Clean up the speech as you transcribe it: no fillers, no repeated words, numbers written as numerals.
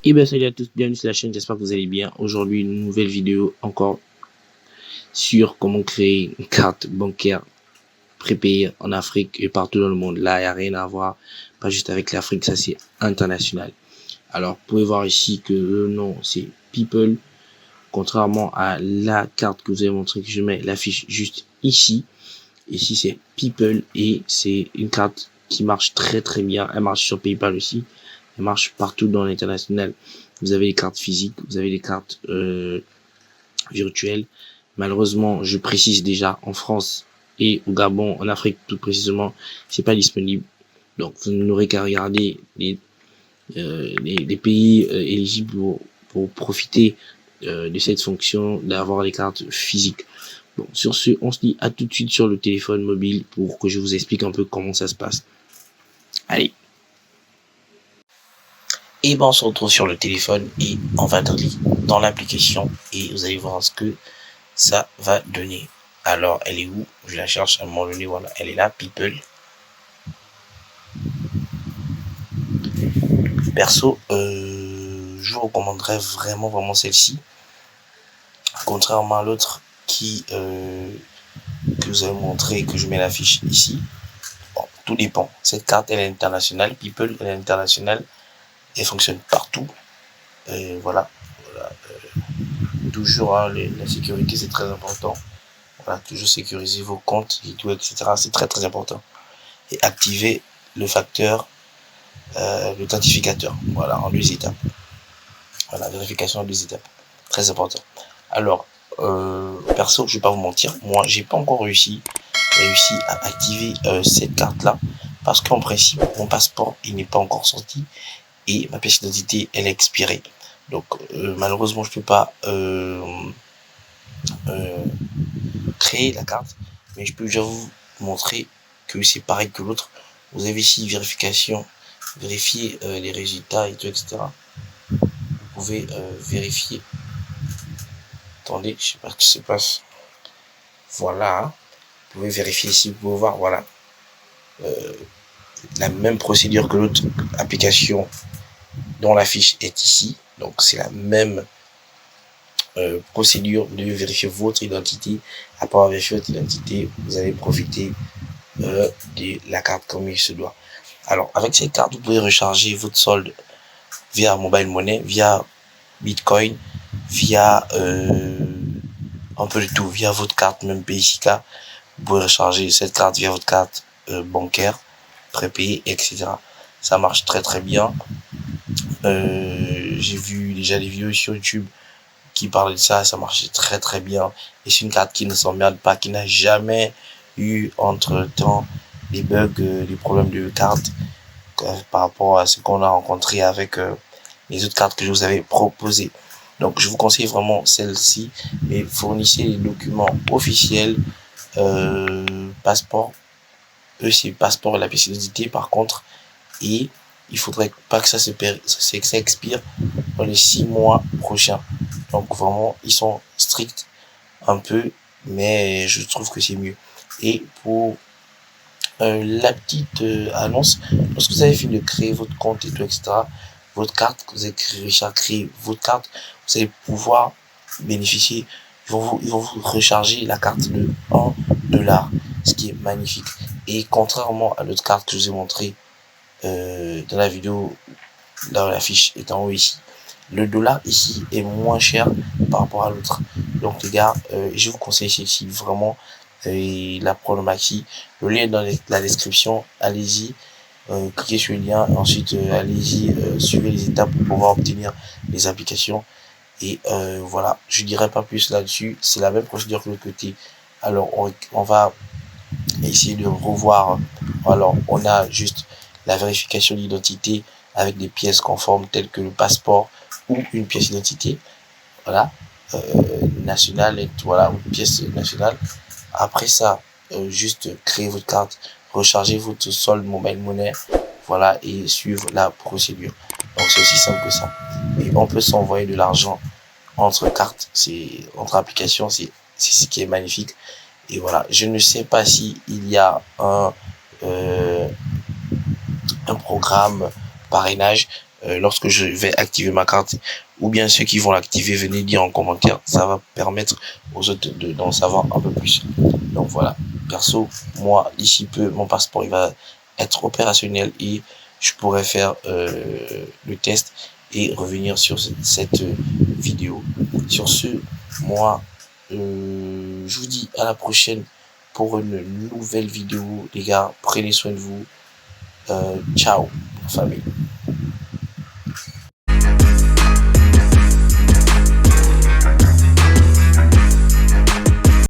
Et bien salut à tous, bienvenue sur la chaîne, j'espère que vous allez bien. Aujourd'hui une nouvelle vidéo encore sur comment créer une carte bancaire prépayée en Afrique et partout dans le monde. Là il n'y a rien à voir, pas juste avec l'Afrique, ça c'est international. Alors vous pouvez voir ici que le nom c'est People, contrairement à la carte que vous avez montré, que je mets l'affiche juste ici. Ici c'est People et c'est une carte qui marche très bien, elle marche sur PayPal aussi. Elle marche partout dans l'international. Vous avez les cartes physiques, vous avez les cartes virtuelles. Malheureusement, je précise déjà, en France et au Gabon, en Afrique tout précisément, c'est pas disponible. Donc vous n'aurez qu'à regarder les pays éligibles pour profiter de cette fonction d'avoir les cartes physiques. Bon, sur ce, on se dit à tout de suite sur le téléphone mobile pour que je vous explique un peu comment ça se passe. Allez. Et ben on se retrouve sur le téléphone et on va aller dans l'application et vous allez voir ce que ça va donner. Alors elle est où? Je la cherche à un moment donné, voilà, elle est là, People. Perso, je vous recommanderais vraiment celle-ci, contrairement à l'autre que vous avez montré, que je mets l'affiche ici. Bon, tout dépend. Cette carte elle est internationale, People elle est internationale, elle fonctionne partout. Voilà. Toujours hein, la sécurité c'est très important. Voilà, toujours sécuriser vos comptes et tout, etc. C'est très important. Et activer le facteur l'authentificateur. Voilà, en 2 étapes. Voilà, vérification en 2 étapes. Très important. Alors, perso, je vais pas vous mentir, moi j'ai pas encore réussi à activer cette carte là parce qu'en principe mon passeport il n'est pas encore sorti et ma pièce d'identité elle est expirée. Donc malheureusement je peux pas créer la carte, mais je peux déjà vous montrer que c'est pareil que l'autre. Vous avez ici vérification, vérifier les résultats et tout, etc. Vous pouvez vérifier. Attendez, je sais pas ce qui se passe. Voilà, vous pouvez vérifier ici, vous pouvez voir, voilà, la même procédure que l'autre application dont la fiche est ici. Donc c'est la même procédure de vérifier votre identité. Après avoir vérifié votre identité, vous allez profiter de la carte comme il se doit. Alors avec cette carte, vous pouvez recharger votre solde via mobile money, via Bitcoin, via un peu de tout, via votre carte même PIK. Vous pouvez recharger cette carte via votre carte bancaire prépayée, etc. Ça marche très bien. J'ai vu déjà des vidéos sur YouTube qui parlaient de ça, ça marchait très bien. Et c'est une carte qui ne s'emmerde pas, qui n'a jamais eu entre temps des bugs, des problèmes de carte par rapport à ce qu'on a rencontré avec les autres cartes que je vous avais proposées. Donc je vous conseille vraiment celle-ci, mais fournissez les documents officiels, passeport, c'est passeport et la pièce d'identité par contre, et il faudrait pas que ça expire dans les 6 mois prochains. Donc vraiment ils sont stricts un peu, mais je trouve que c'est mieux. Et pour la petite annonce, lorsque vous avez fini de créer votre compte et tout, etc., votre carte, que vous avez créé votre carte, vous allez pouvoir bénéficier, ils vont vous recharger la carte de $1, ce qui est magnifique. Et contrairement à l'autre carte que je vous ai montré dans la vidéo, là la fiche est en haut ici, le dollar ici est moins cher par rapport à l'autre. Donc les gars, je vous conseille celle-ci vraiment, la prendre maxi. Le lien est dans la description, allez-y. Cliquez sur le lien, ensuite allez-y, suivez les étapes pour pouvoir obtenir les applications. Et voilà, je dirais pas plus là-dessus, c'est la même procédure que l'autre côté. Alors on va essayer de revoir. Alors on a juste la vérification d'identité avec des pièces conformes telles que le passeport ou une pièce d'identité, voilà, nationale, et voilà, une pièce nationale. Après ça, juste créer votre carte, recharger votre solde mobile money, voilà, et suivre la procédure. Donc c'est aussi simple que ça. Et on peut s'envoyer de l'argent entre cartes, entre applications, c'est ce qui est magnifique. Et voilà, je ne sais pas si il y a un programme parrainage, lorsque je vais activer ma carte, ou bien ceux qui vont l'activer, venez dire en commentaire, ça va permettre aux autres d'en savoir un peu plus. Donc voilà, perso, moi, d'ici peu, mon passeport il va être opérationnel et je pourrais faire le test et revenir sur cette vidéo. Sur ce, moi, je vous dis à la prochaine pour une nouvelle vidéo. Les gars, prenez soin de vous. Ciao, famille.